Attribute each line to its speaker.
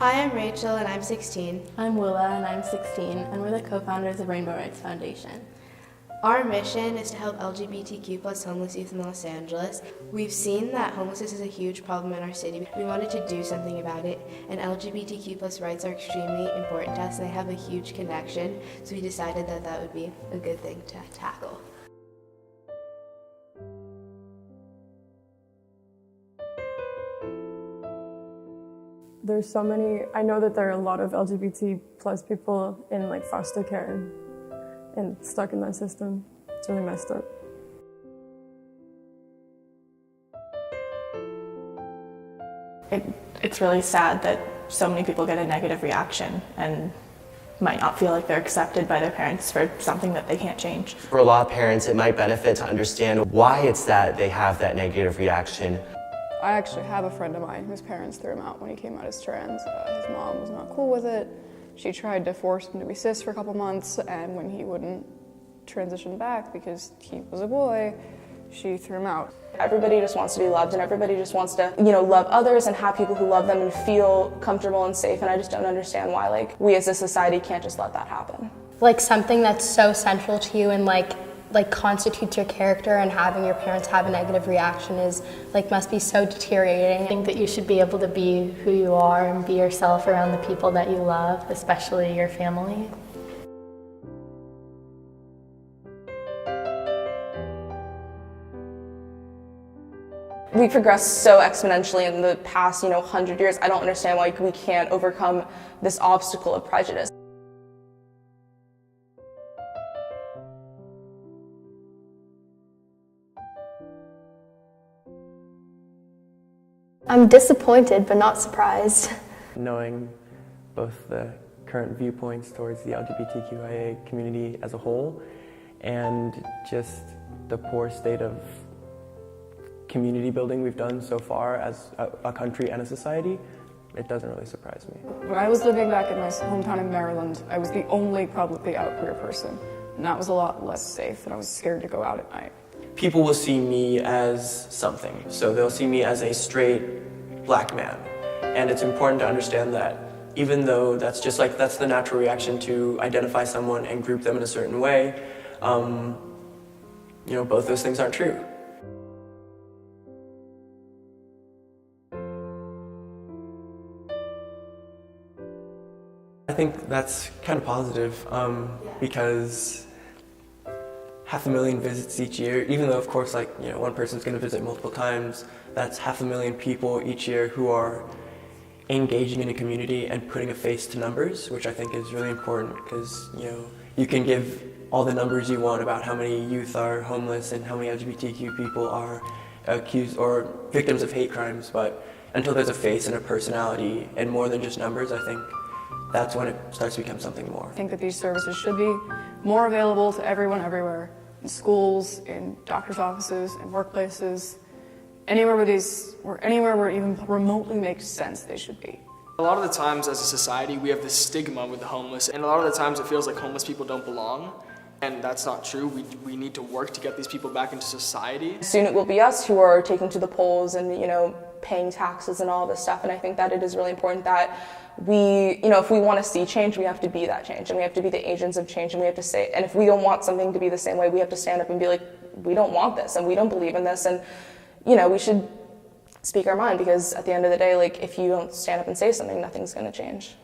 Speaker 1: Hi, I'm Rachel and I'm 16.
Speaker 2: I'm Willa and I'm 16, and we're the co-founders of Rainbow Rights Foundation.
Speaker 1: Our mission is to help LGBTQ plus homeless youth in Los Angeles. We've seen that homelessness is a huge problem in our city. We wanted to do something about it, and LGBTQ plus rights are extremely important to us and they have a huge connection, so we decided that that would be a good thing to tackle.
Speaker 3: There's so many, I know that there are a lot of LGBT plus people in like foster care and stuck in that system. It's really messed up.
Speaker 4: It's really sad that so many people get a negative reaction and might not feel like they're accepted by their parents for something that they can't change.
Speaker 5: For a lot of parents, it might benefit to understand why it's that they have that negative reaction.
Speaker 6: I actually have a friend of mine whose parents threw him out when he came out as trans. His mom was not cool with it. She tried to force him to be cis for a couple months, and when he wouldn't transition back because he was a boy, she threw him out.
Speaker 7: Everybody just wants to be loved, and everybody just wants to, love others and have people who love them and feel comfortable and safe, and I just don't understand why, we as a society can't just let that happen.
Speaker 8: Something that's so central to you and constitutes your character, and having your parents have a negative reaction is must be so deteriorating.
Speaker 2: I think that you should be able to be who you are and be yourself around the people that you love, especially your family.
Speaker 7: We've progressed so exponentially in the past, 100 years. I don't understand why we can't overcome this obstacle of prejudice.
Speaker 8: I'm disappointed but not surprised.
Speaker 9: Knowing both the current viewpoints towards the LGBTQIA community as a whole and just the poor state of community building we've done so far as a country and a society, it doesn't really surprise me.
Speaker 6: When I was living back in my hometown in Maryland, I was the only publicly out queer person, and that was a lot less safe, and I was scared to go out at night.
Speaker 10: People will see me as something, so they'll see me as a straight black man, and it's important to understand that even though that's that's the natural reaction to identify someone and group them in a certain way, both those things aren't true. I think that's kind of positive because 500,000 visits each year, even though of course one person's going to visit multiple times, that's 500,000 people each year who are engaging in a community and putting a face to numbers, which I think is really important because you can give all the numbers you want about how many youth are homeless and how many LGBTQ people are accused or victims of hate crimes, but until there's a face and a personality and more than just numbers, I think that's when it starts to become something more.
Speaker 6: I think that these services should be more available to everyone everywhere, in schools, in doctors' offices, in workplaces, anywhere where it even remotely makes sense they should be.
Speaker 11: A lot of the times as a society we have this stigma with the homeless, and a lot of the times it feels like homeless people don't belong, and that's not true. We need to work to get these people back into society.
Speaker 7: Soon it will be us who are taking to the polls and paying taxes and all this stuff, and I think that it is really important that we, if we want to see change, we have to be that change, and we have to be the agents of change, and we have to say, and if we don't want something to be the same way, we have to stand up and be like, we don't want this, and we don't believe in this, and we should speak our mind, because at the end of the day, if you don't stand up and say something, nothing's going to change.